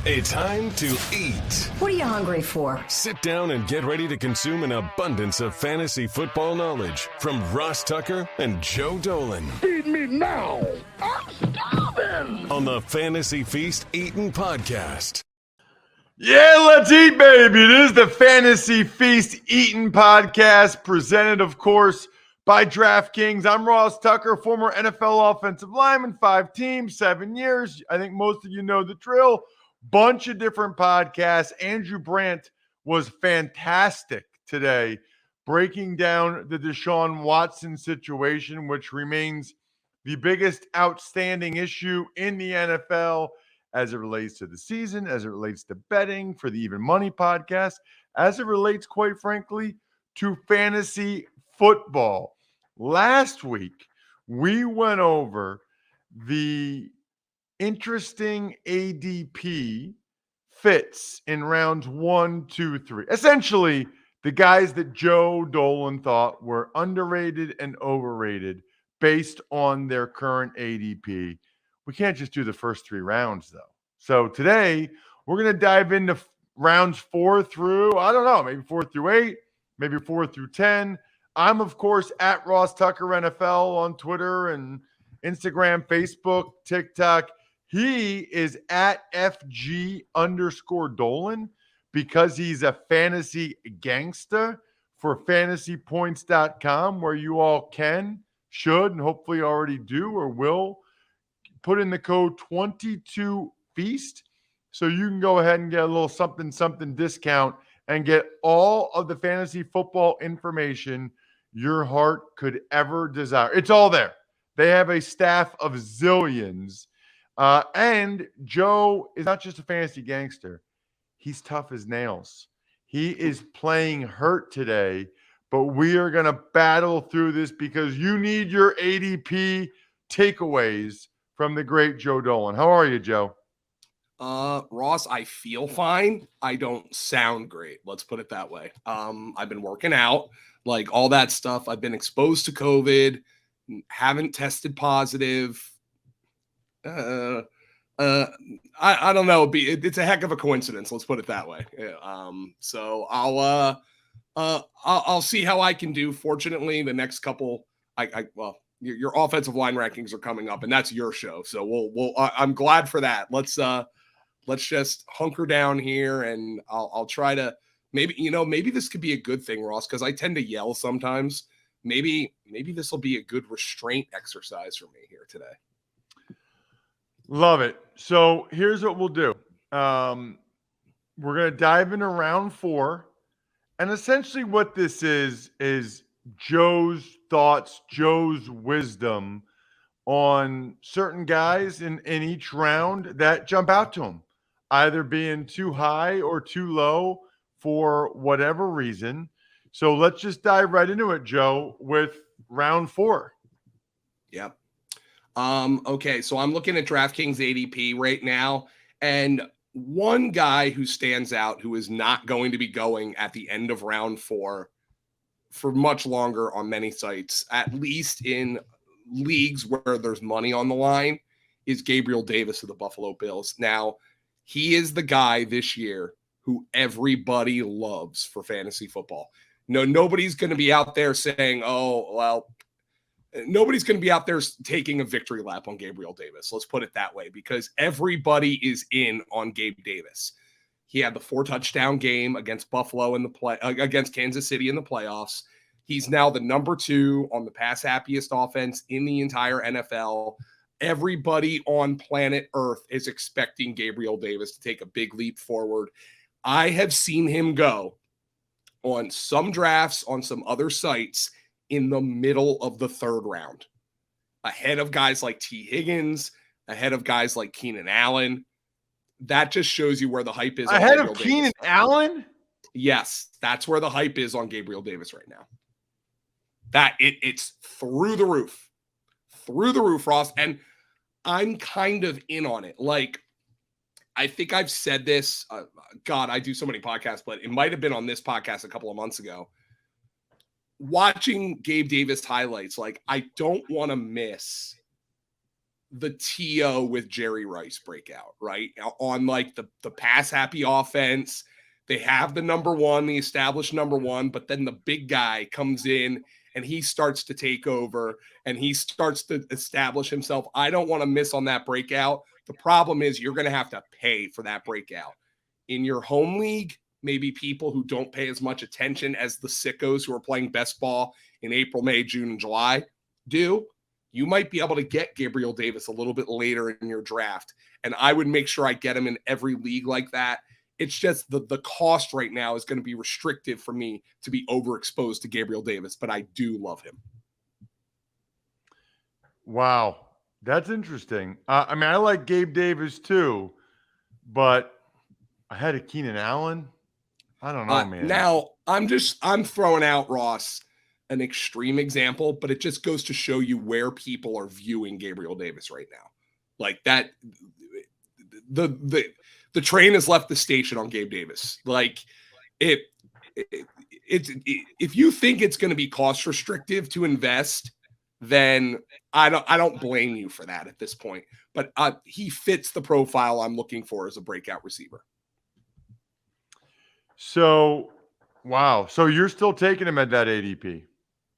It's time to eat. What are you hungry for? Sit down and get ready to consume an abundance of fantasy football knowledge from Ross Tucker and Joe Dolan. Feed me now. I'm starving. On the Fantasy Feast Eatin' Podcast. Yeah, let's eat, baby. It is the Fantasy Feast Eatin' Podcast, presented, of course, by DraftKings. I'm Ross Tucker, former NFL offensive lineman, 5 teams, 7 years. I think most of you know the drill. Bunch of different podcasts. Andrew Brandt was fantastic today, breaking down the Deshaun Watson situation, which remains the biggest outstanding issue in the NFL as it relates to the season, as it relates to betting for the Even Money podcast, as it relates, quite frankly, to fantasy football. Last week, we went over the interesting ADP fits in rounds 1, 2, 3. Essentially, the guys that Joe Dolan thought were underrated and overrated based on their current ADP. We can't just do the first 3 rounds, though. So today, we're going to dive into rounds 4 through, I don't know, maybe 4 through 8, maybe 4 through 10. I'm, of course, at Ross Tucker NFL on Twitter and Instagram, Facebook, TikTok. He is at FG_Dolan because he's a fantasy gangster for fantasypoints.com, where you all can, should, and hopefully already do or will put in the code 22FEAST so you can go ahead and get a little something discount and get all of the fantasy football information your heart could ever desire. It's all there. They have a staff of zillions. And Joe is not just a fantasy gangster. He's tough as nails. He is playing hurt today, but we are going to battle through this because you need your ADP takeaways from the great Joe Dolan. How are you, Joe? Ross, I feel fine. I don't sound great. Let's put it that way. I've been working out, like all that stuff. I've been exposed to COVID, haven't tested positive. I don't know. It's a heck of a coincidence. Let's put it that way. So I'll see how I can do. Fortunately, the next couple, your offensive line rankings are coming up, and that's your show. So I'm glad for that. Let's just hunker down here, and I'll try to maybe this could be a good thing, Ross, because I tend to yell sometimes. Maybe this will be a good restraint exercise for me here today. Love it. So here's what we'll do. We're going to dive into round 4. And essentially what this is Joe's thoughts, Joe's wisdom on certain guys in each round that jump out to him, either being too high or too low for whatever reason. So let's just dive right into it, Joe, with round 4. Yep. Okay, so I'm looking at DraftKings ADP right now, and one guy who stands out who is not going to be going at the end of round 4 for much longer on many sites, at least in leagues where there's money on the line, is Gabriel Davis of the Buffalo Bills. Now, he is the guy this year who everybody loves for fantasy football. No, nobody's going to be out there saying, oh, well, nobody's going to be out there taking a victory lap on Gabriel Davis. Let's put it that way, because everybody is in on Gabe Davis. He had the 4-touchdown game against Buffalo against Kansas City in the playoffs. He's now the number 2 on the pass happiest offense in the entire NFL. Everybody on planet Earth is expecting Gabriel Davis to take a big leap forward. I have seen him go on some drafts, on some other sites, in the middle of the 3rd round, ahead of guys like T. Higgins, ahead of guys like Keenan Allen. That just shows you where the hype is. Ahead of Keenan Allen? Yes, that's where the hype is on Gabriel Davis right now. It's through the roof, Ross. And I'm kind of in on it. Like, I think I've said this. God, I do so many podcasts, but it might have been on this podcast a couple of months ago. Watching Gabe Davis highlights, like, I don't want to miss the TO with Jerry Rice breakout, right? On like the pass happy offense. They have the number one, the established number one, but then the big guy comes in and he starts to take over and he starts to establish himself. I don't want to miss on that breakout. The problem is you're going to have to pay for that breakout. In your home league, maybe people who don't pay as much attention as the sickos who are playing best ball in April, May, June, and July do, you might be able to get Gabriel Davis a little bit later in your draft. And I would make sure I get him in every league like that. It's just the cost right now is going to be restrictive for me to be overexposed to Gabriel Davis, but I do love him. Wow. That's interesting. I mean, I like Gabe Davis too, but I had a Keenan Allen. I don't know, man. Now, I'm throwing out, Ross, an extreme example, but it just goes to show you where people are viewing Gabriel Davis right now. Like that, the train has left the station on Gabe Davis. Like if you think it's going to be cost restrictive to invest, then I don't blame you for that at this point. But he fits the profile I'm looking for as a breakout receiver. So, wow. So you're still taking him at that ADP?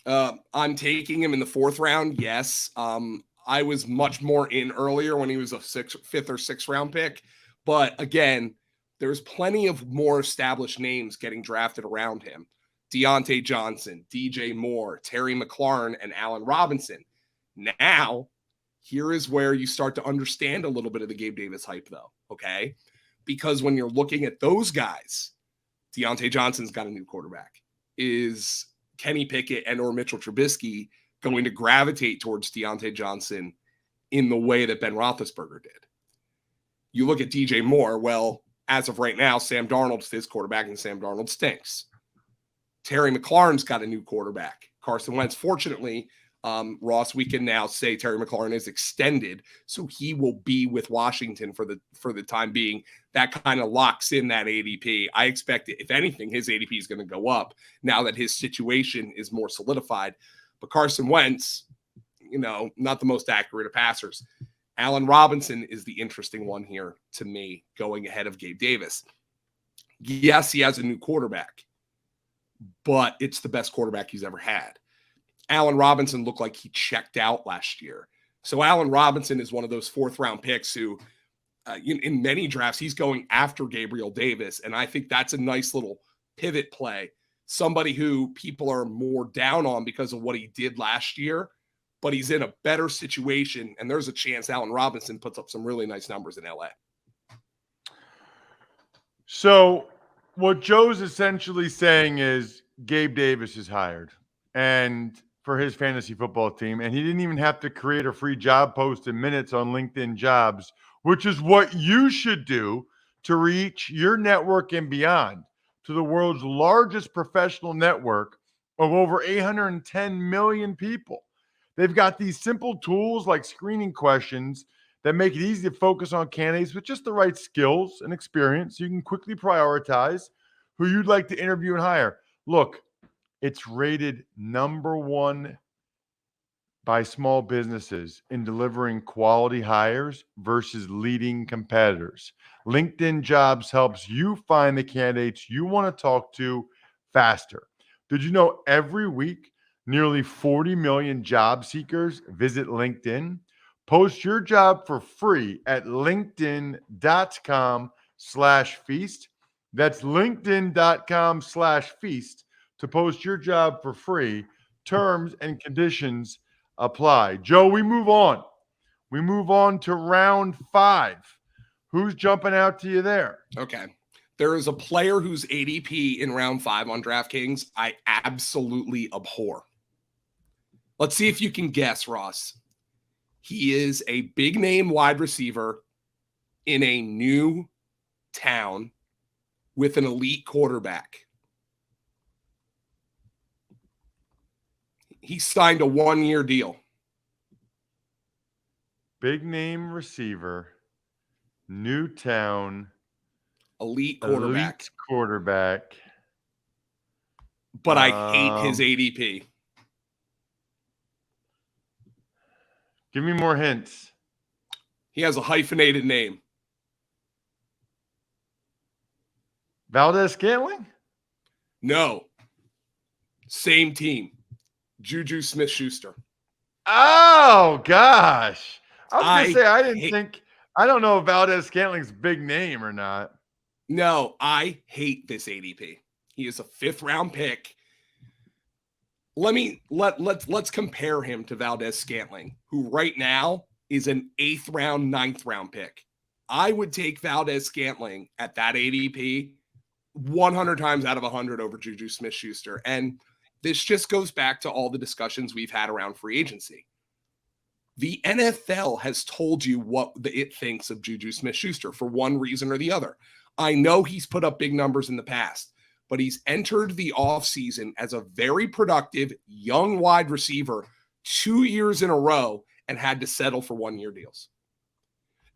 I'm taking him in the 4th round. Yes. I was much more in earlier when he was a 5th or 6th round pick. But again, there's plenty of more established names getting drafted around him. Deontay Johnson, DJ Moore, Terry McLaurin, and Allen Robinson. Now, here is where you start to understand a little bit of the Gabe Davis hype, though, okay? Because when you're looking at those guys, Deontay Johnson's got a new quarterback. Is Kenny Pickett and or Mitchell Trubisky going to gravitate towards Deontay Johnson in the way that Ben Roethlisberger did? You look at DJ Moore, well, as of right now, Sam Darnold's his quarterback, and Sam Darnold stinks. Terry McLaurin's got a new quarterback. Carson Wentz, fortunately, Ross, we can now say Terry McLaurin is extended, so he will be with Washington for the time being. That kind of locks in that ADP. I expect, if anything, his ADP is going to go up now that his situation is more solidified. But Carson Wentz, not the most accurate of passers. Allen Robinson is the interesting one here to me, going ahead of Gabe Davis. Yes, he has a new quarterback, but it's the best quarterback he's ever had. Allen Robinson looked like he checked out last year. So Allen Robinson is one of those 4th round picks who, in many drafts, he's going after Gabriel Davis. And I think that's a nice little pivot play. Somebody who people are more down on because of what he did last year, but he's in a better situation, and there's a chance Allen Robinson puts up some really nice numbers in LA. So what Joe's essentially saying is Gabe Davis is hired and for his fantasy football team, and he didn't even have to create a free job post in minutes on LinkedIn Jobs, which is what you should do to reach your network and beyond to the world's largest professional network of over 810 million people. They've got these simple tools like screening questions that make it easy to focus on candidates with just the right skills and experience so you can quickly prioritize who you'd like to interview and hire. Look, it's rated number 1 by small businesses in delivering quality hires versus leading competitors. LinkedIn Jobs helps you find the candidates you want to talk to faster. Did you know every week, nearly 40 million job seekers visit LinkedIn? Post your job for free at linkedin.com/feast. That's linkedin.com/feast to post your job for free. Terms and conditions apply. Joe, we move on. We move on to round 5. Who's jumping out to you there? Okay. There is a player whose ADP in round 5 on DraftKings I absolutely abhor. Let's see if you can guess, Ross. He is a big name wide receiver in a new town with an elite quarterback. He signed a 1-year deal. Big name receiver, new town, elite quarterback. But I hate his ADP. Give me more hints. He has a hyphenated name. Valdez-Scantling? No. Same team. Juju Smith-Schuster. Oh, gosh. I was going to say, I don't know if Valdez-Scantling's big name or not. No, I hate this ADP. He is a 5th round pick. Let's compare him to Valdez-Scantling, who right now is an 8th round, 9th round pick. I would take Valdez-Scantling at that ADP 100 times out of 100 over Juju Smith-Schuster. And this just goes back to all the discussions we've had around free agency. The NFL has told you what it thinks of Juju Smith-Schuster for one reason or the other. I know he's put up big numbers in the past, but he's entered the offseason as a very productive young wide receiver 2 years in a row and had to settle for 1-year deals.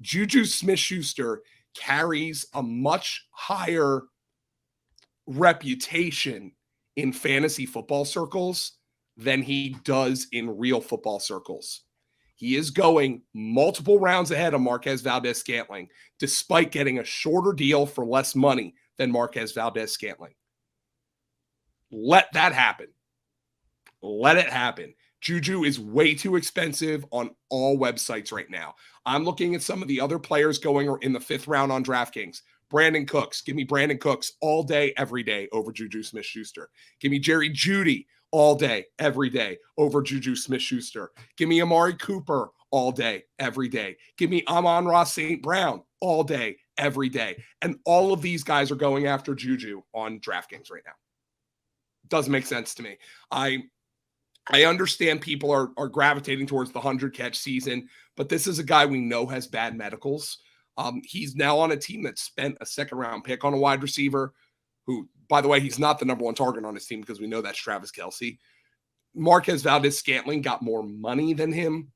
Juju Smith-Schuster carries a much higher reputation in fantasy football circles than he does in real football circles. He is going multiple rounds ahead of Marquez Valdez-Scantling, despite getting a shorter deal for less money than Marquez Valdez-Scantling. Let that happen. Let it happen. Juju is way too expensive on all websites right now. I'm looking at some of the other players going in the 5th round on DraftKings. Brandon Cooks. Give me Brandon Cooks all day, every day over Juju Smith-Schuster. Give me Jerry Jeudy all day, every day over Juju Smith-Schuster. Give me Amari Cooper all day, every day. Give me Amon-Ra St. Brown all day, every day. And all of these guys are going after Juju on DraftKings right now. Doesn't make sense to me. I understand people are gravitating towards the 100-catch season, but this is a guy we know has bad medicals. He's now on a team that spent a 2nd-round pick on a wide receiver who, by the way, he's not the number 1 target on his team because we know that's Travis Kelce. Marquez Valdez-Scantling got more money than him.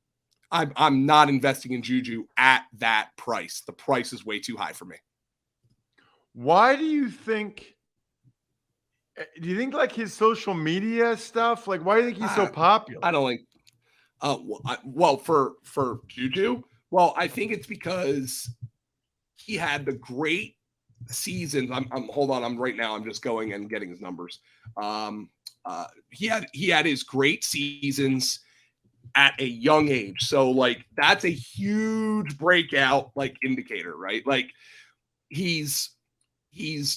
I'm not investing in Juju at that price. The price is way too high for me. Why do you think like his social media stuff? Like, why do you think he's so popular? I don't like, well, for Juju, well, I think it's because he had the great seasons. I'm just going and getting his numbers. He had his great seasons at a young age. So like, that's a huge breakout, like indicator, right? Like he's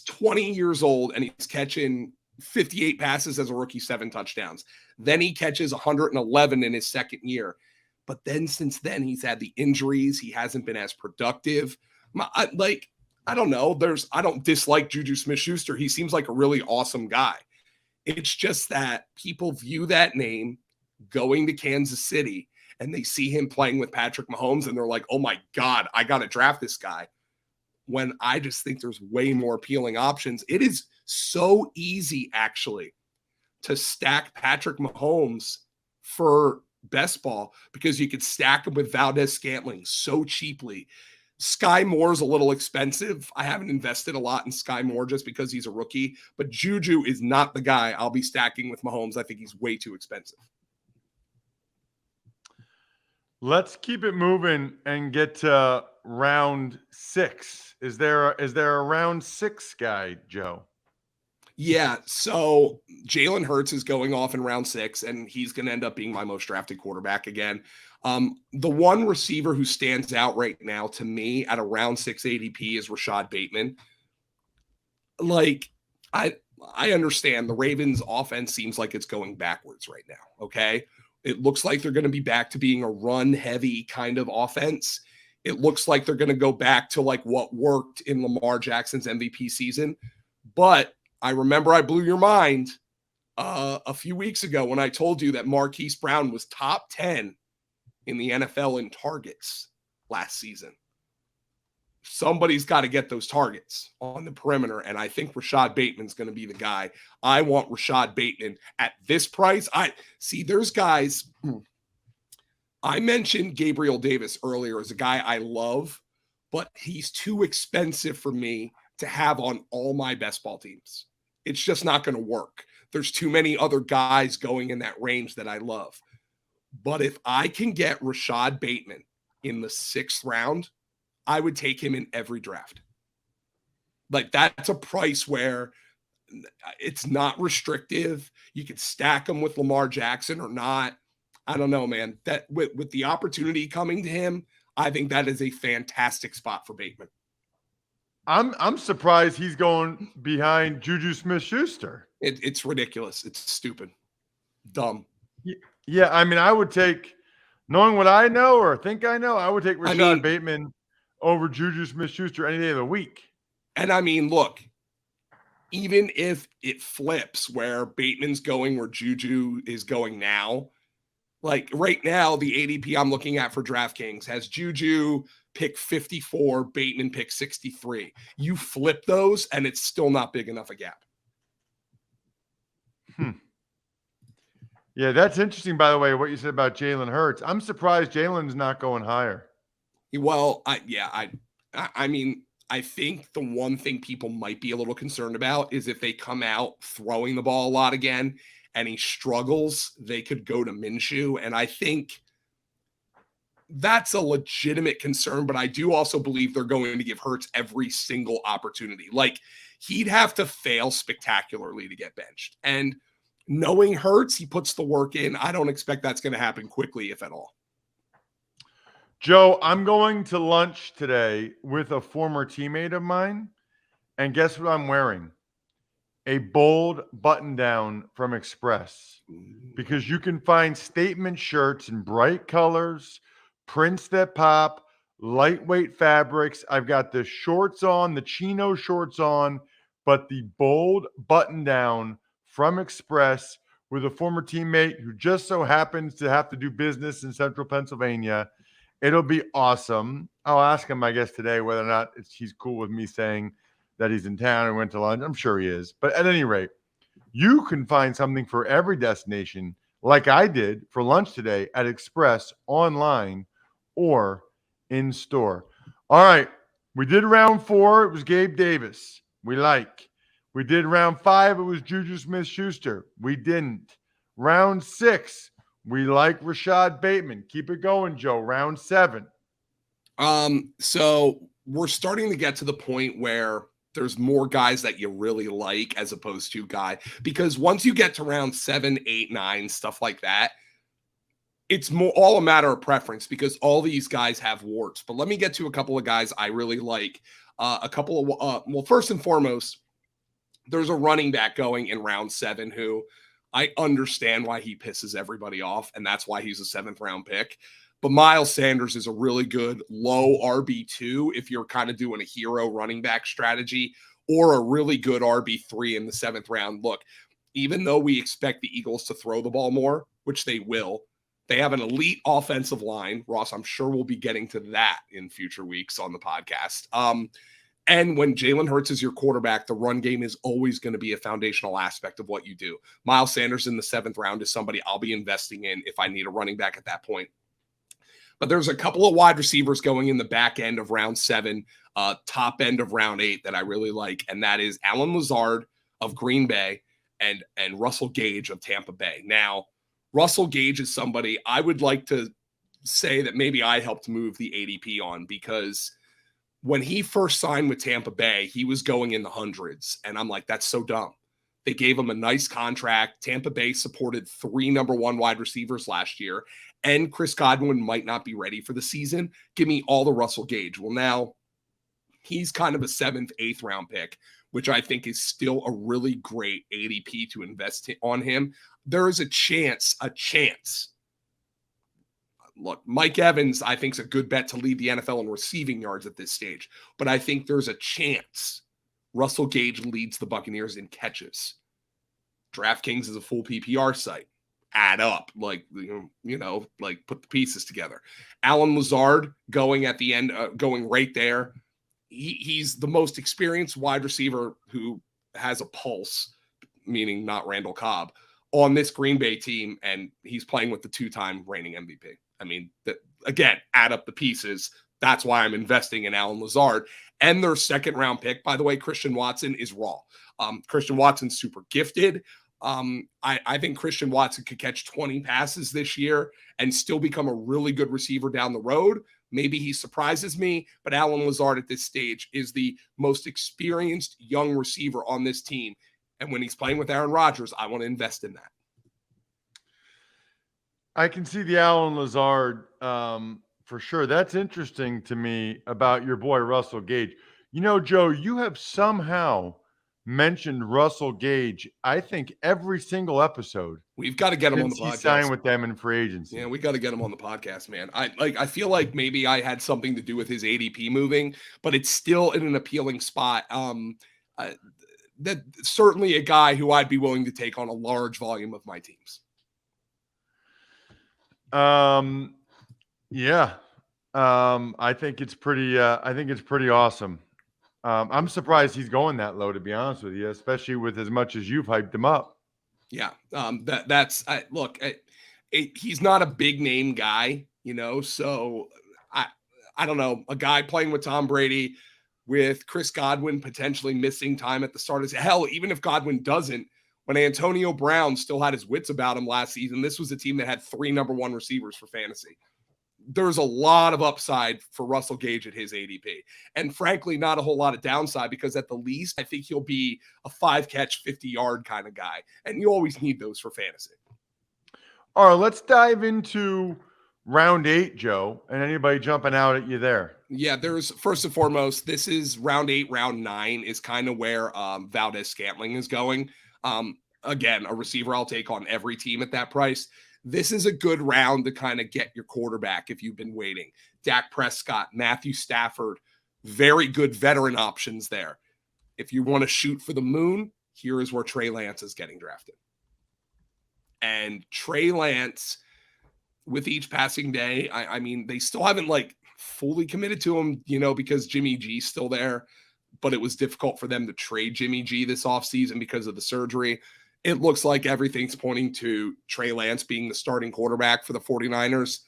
20 years old and he's catching 58 passes as a rookie, 7 touchdowns. Then he catches 111 in his 2nd year. But then since then, he's had the injuries. He hasn't been as productive. I don't know. I don't dislike Juju Smith-Schuster. He seems like a really awesome guy. It's just that people view that name going to Kansas City and they see him playing with Patrick Mahomes and they're like, oh my God, I got to draft this guy. When I just think there's way more appealing options. It is so easy, actually, to stack Patrick Mahomes for best ball because you could stack him with Valdez-Scantling so cheaply. Sky Moore's a little expensive. I haven't invested a lot in Sky Moore just because he's a rookie, but Juju is not the guy I'll be stacking with Mahomes. I think he's way too expensive. Let's keep it moving and get to round 6. Is there a round 6 guy, Joe? Yeah, so Jalen Hurts is going off in round 6, and he's going to end up being my most drafted quarterback again. The one receiver who stands out right now to me at a round 6 ADP is Rashad Bateman. Like, I understand the Ravens' offense seems like it's going backwards right now, okay? It looks like they're going to be back to being a run-heavy kind of offense. It looks like they're going to go back to like what worked in Lamar Jackson's MVP season. But I remember I blew your mind a few weeks ago when I told you that Marquise Brown was top 10 in the NFL in targets last season. Somebody's got to get those targets on the perimeter, and I think Rashad Bateman's going to be the guy. I want Rashad Bateman at this price. There's guys. I mentioned Gabriel Davis earlier as a guy I love, but he's too expensive for me to have on all my best ball teams. It's just not going to work. There's too many other guys going in that range that I love. But if I can get Rashad Bateman in the 6th round, I would take him in every draft. Like, that's a price where it's not restrictive. You can stack him with Lamar Jackson or not. I don't know, man. That with the opportunity coming to him, I think that is a fantastic spot for Bateman. I'm surprised he's going behind Juju Smith-Schuster. It's ridiculous. It's stupid. Dumb. Yeah, I mean, I would take, knowing what I know or think I know, I would take Rashad Bateman over Juju Smith-Schuster any day of the week. And I mean, look, even if it flips where Bateman's going where Juju is going now, like right now, the ADP I'm looking at for DraftKings has Juju pick 54, Bateman pick 63. You flip those, and it's still not big enough a gap. Yeah, that's interesting, by the way, what you said about Jalen Hurts. I'm surprised Jalen's not going higher. Well, I mean, I think the one thing people might be a little concerned about is if they come out throwing the ball a lot again and he struggles, they could go to Minshew. And I think that's a legitimate concern, but I do also believe they're going to give Hurts every single opportunity. Like, he'd have to fail spectacularly to get benched. And knowing Hurts, he puts the work in. I don't expect that's going to happen quickly, if at all. Joe, I'm going to lunch today with a former teammate of mine, and guess what I'm wearing? A bold button-down from Express, because you can find statement shirts in bright colors, prints that pop, lightweight fabrics. I've got the shorts on, the chino shorts on, but the bold button-down from Express with a former teammate who just so happens to have to do business in central Pennsylvania. It'll be awesome. I'll ask him, I guess, today whether or not he's cool with me saying that he's in town and went to lunch. I'm sure he is. But at any rate, you can find something for every destination, like I did for lunch today at Express, online or in store. All right. We did round 4. It was Gabe Davis. We like. We did round 5. It was Juju Smith-Schuster. We didn't. Round 6. We like Rashad Bateman. Keep it going, Joe. Round 7. So we're starting to get to the point where there's more guys that you really like as opposed to because once you get to round 7, 8, 9, stuff like that, it's more all a matter of preference because all these guys have warts. But let me get to a couple of guys I really like. Well, first and foremost, there's a running back going in round 7 who I understand why he pisses everybody off, and that's why he's a 7th round pick. But Miles Sanders is a really good low RB2 if you're kind of doing a hero running back strategy, or a really good RB3 in the 7th round. Look, even though we expect the Eagles to throw the ball more, which they will, they have an elite offensive line. Ross, I'm sure we'll be getting to that in future weeks on the podcast. And when Jalen Hurts is your quarterback, the run game is always going to be a foundational aspect of what you do. Miles Sanders in the 7th round is somebody I'll be investing in if I need a running back at that point. But there's a couple of wide receivers going in the back end of round 7, top end of round 8 that I really like. And that is Allen Lazard of Green Bay and Russell Gage of Tampa Bay. Now, Russell Gage is somebody I would like to say that maybe I helped move the ADP on, because when he first signed with Tampa Bay, he was going in the hundreds. And I'm like, that's so dumb. They gave him a nice contract. Tampa Bay supported 3 number 1 wide receivers last year, and Chris Godwin might not be ready for the season. Give me all the Russell Gage. Well, now he's kind of a 7th, 8th round pick, which I think is still a really great ADP to invest on him. There is a chance. Look, Mike Evans, I think, is a good bet to lead the NFL in receiving yards at this stage. But I think there's a chance Russell Gage leads the Buccaneers in catches. DraftKings is a full PPR site. Add up, like put the pieces together. Allen Lazard going at the end, going right there. He's the most experienced wide receiver who has a pulse, meaning not Randall Cobb, on this Green Bay team, and he's playing with the 2-time reigning MVP. I mean, again, add up the pieces. That's why I'm investing in Allen Lazard. And their 2nd round pick, by the way, Christian Watson, is raw. Christian Watson's super gifted. I think Christian Watson could catch 20 passes this year and still become a really good receiver down the road. Maybe he surprises me, but Allen Lazard at this stage is the most experienced young receiver on this team. And when he's playing with Aaron Rodgers, I want to invest in that. I can see the Allen Lazard for sure. That's interesting to me about your boy Russell Gage. You know, Joe, you have somehow mentioned Russell Gage, I think, every single episode. We've got to get him on the podcast. He signed with them in free agency. Yeah, we got to get him on the podcast, man. I feel like maybe I had something to do with his ADP moving, but it's still in an appealing spot. That certainly a guy who I'd be willing to take on a large volume of my teams. Yeah. I think it's pretty awesome. I'm surprised he's going that low, to be honest with you, especially with as much as you've hyped him up. Yeah. He's not a big name guy, so I don't know, a guy playing with Tom Brady, with Chris Godwin potentially missing time at the start of hell, even if Godwin doesn't, when Antonio Brown still had his wits about him last season, this was a team that had 3 number 1 receivers for fantasy. There's a lot of upside for Russell Gage at his ADP. And frankly, not a whole lot of downside, because at the least, I think he'll be a 5-catch, 50-yard kind of guy. And you always need those for fantasy. All right, let's dive into round 8, Joe, and anybody jumping out at you there. Yeah, there's, first and foremost, this is round 8, round 9 is kind of where Valdez-Scantling is going. Again, a receiver I'll take on every team at that price. This is a good round to kind of get your quarterback if you've been waiting. Dak Prescott, Matthew Stafford, very good veteran options there. If you want to shoot for the moon, here is where Trey Lance is getting drafted. And Trey Lance, with each passing day, I mean, they still haven't fully committed to him, because Jimmy G's still there, but it was difficult for them to trade Jimmy G this offseason because of the surgery. It looks like everything's pointing to Trey Lance being the starting quarterback for the 49ers.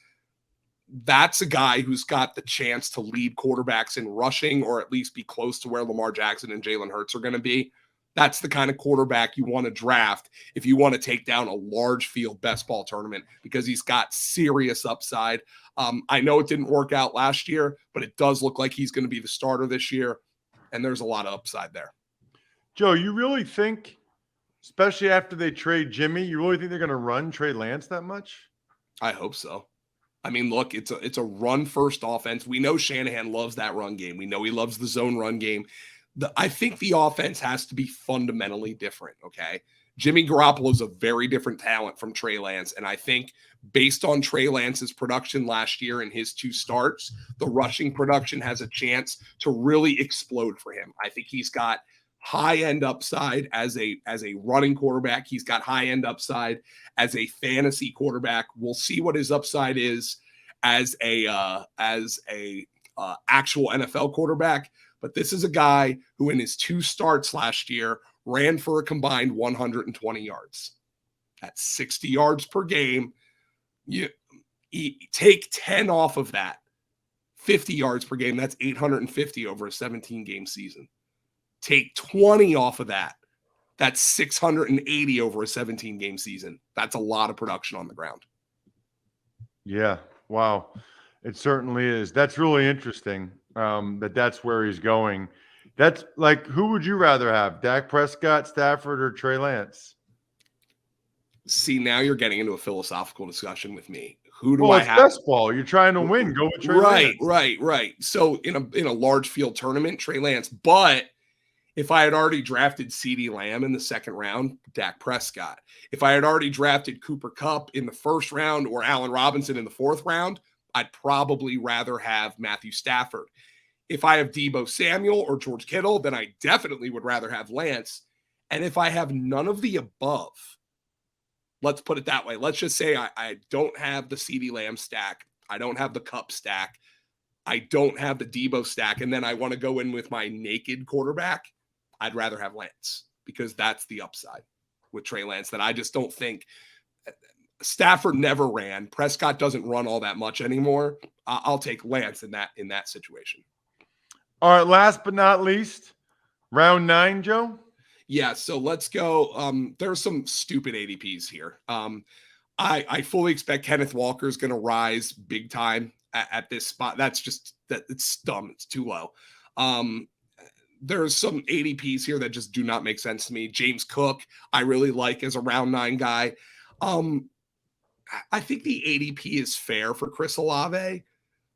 That's a guy who's got the chance to lead quarterbacks in rushing, or at least be close to where Lamar Jackson and Jalen Hurts are going to be. That's the kind of quarterback you want to draft if you want to take down a large field best ball tournament, because he's got serious upside. I know it didn't work out last year, but it does look like he's going to be the starter this year, and there's a lot of upside there. Joe, you really think, especially after they trade Jimmy, you really think they're going to run Trey Lance that much? I hope so. I mean, look, it's a run-first offense. We know Shanahan loves that run game. We know he loves the zone run game. I think the offense has to be fundamentally different, okay? Jimmy Garoppolo is a very different talent from Trey Lance, and I think based on Trey Lance's production last year in his 2 starts, the rushing production has a chance to really explode for him. I think he's got high-end upside as a running quarterback. He's got high-end upside as a fantasy quarterback. We'll see what his upside is as a actual NFL quarterback. But this is a guy who in his 2 starts last year ran for a combined 120 yards. That's 60 yards per game. You take 10 off of that, 50 yards per game. That's 850 over a 17-game season. Take 20 off of that. That's 680 over a 17-game season. That's a lot of production on the ground. Yeah. Wow. It certainly is. That's really interesting. That's where he's going. That's who would you rather have? Dak Prescott, Stafford, or Trey Lance? See, now you're getting into a philosophical discussion with me. Who do I have? Best ball. You're trying to win. Go with Trey Lance. Right. So in a large field tournament, Trey Lance. But if I had already drafted CeeDee Lamb in the 2nd round, Dak Prescott. If I had already drafted Cooper Kupp in the 1st round or Allen Robinson in the 4th round, I'd probably rather have Matthew Stafford. If I have Deebo Samuel or George Kittle, then I definitely would rather have Lance. And if I have none of the above, let's put it that way. Let's just say I don't have the CeeDee Lamb stack. I don't have the Kupp stack. I don't have the Deebo stack. And then I want to go in with my naked quarterback. I'd rather have Lance, because that's the upside with Trey Lance that I just don't think. Stafford never ran. Prescott doesn't run all that much anymore. I'll take Lance in that situation. All right, last but not least, round 9, Joe. Yeah, so let's go. There's some stupid ADPs here. I fully expect Kenneth Walker is going to rise big time at this spot. It's dumb. It's too low. There's some ADPs here that just do not make sense to me. James Cook, I really like as a round 9 guy. I think the ADP is fair for Chris Olave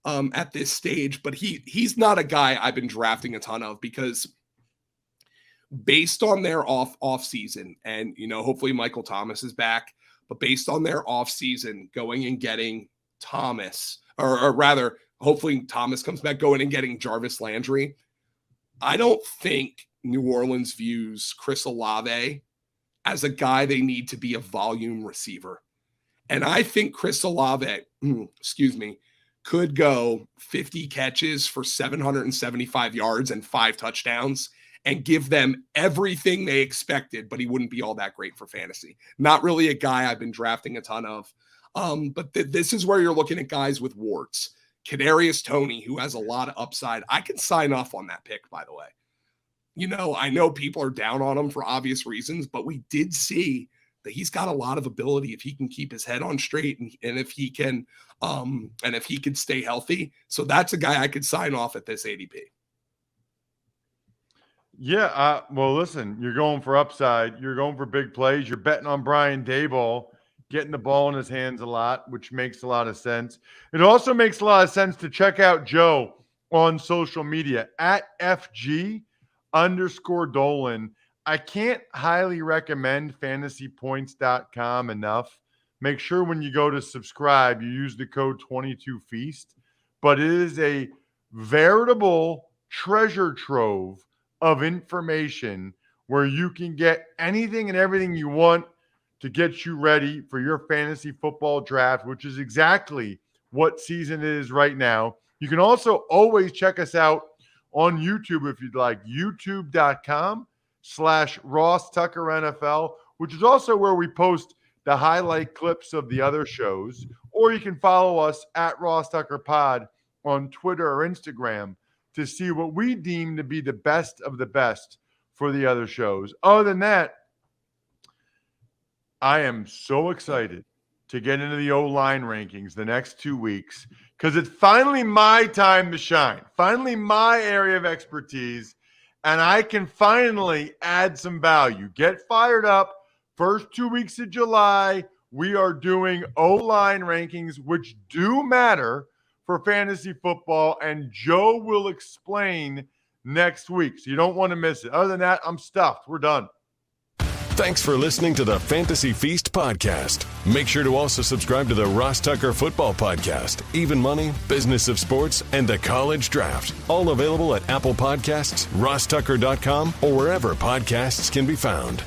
at this stage, but he's not a guy I've been drafting a ton of because based on their off season, and hopefully Michael Thomas is back, but based on their off season, going and getting Thomas, or rather, hopefully Thomas comes back, going and getting Jarvis Landry. I don't think New Orleans views Chris Olave as a guy they need to be a volume receiver. And I think Chris Olave, could go 50 catches for 775 yards and 5 touchdowns and give them everything they expected, but he wouldn't be all that great for fantasy. Not really a guy I've been drafting a ton of. But this is where you're looking at guys with warts. Kadarius Toney, who has a lot of upside. I can sign off on that pick, by the way. I know people are down on him for obvious reasons, but we did see that he's got a lot of ability if he can keep his head on straight and if he can stay healthy. So that's a guy I could sign off at this ADP. Yeah, well, listen, you're going for upside. You're going for big plays. You're betting on Brian Daboll getting the ball in his hands a lot, which makes a lot of sense. It also makes a lot of sense to check out Joe on social media at FG_Dolan. I can't highly recommend fantasypoints.com enough. Make sure when you go to subscribe, you use the code 22Feast. But it is a veritable treasure trove of information where you can get anything and everything you want to get you ready for your fantasy football draft, which is exactly what season it is right now. You can also always check us out on YouTube if you'd like, youtube.com/Ross Tucker NFL, which is also where we post the highlight clips of the other shows. Or you can follow us at Ross Tucker Pod on Twitter or Instagram to see what we deem to be the best of the best for the other shows. Other than that, I am so excited to get into the O-line rankings the next 2 weeks because it's finally my time to shine, finally my area of expertise, and I can finally add some value. Get fired up. First 2 weeks of July, we are doing O-line rankings, which do matter for fantasy football, and Joe will explain next week, so you don't want to miss it. Other than that, I'm stuffed. We're done. Thanks for listening to the Fantasy Feast podcast. Make sure to also subscribe to the Ross Tucker Football Podcast, Even Money, Business of Sports, and the College Draft. All available at Apple Podcasts, rosstucker.com, or wherever podcasts can be found.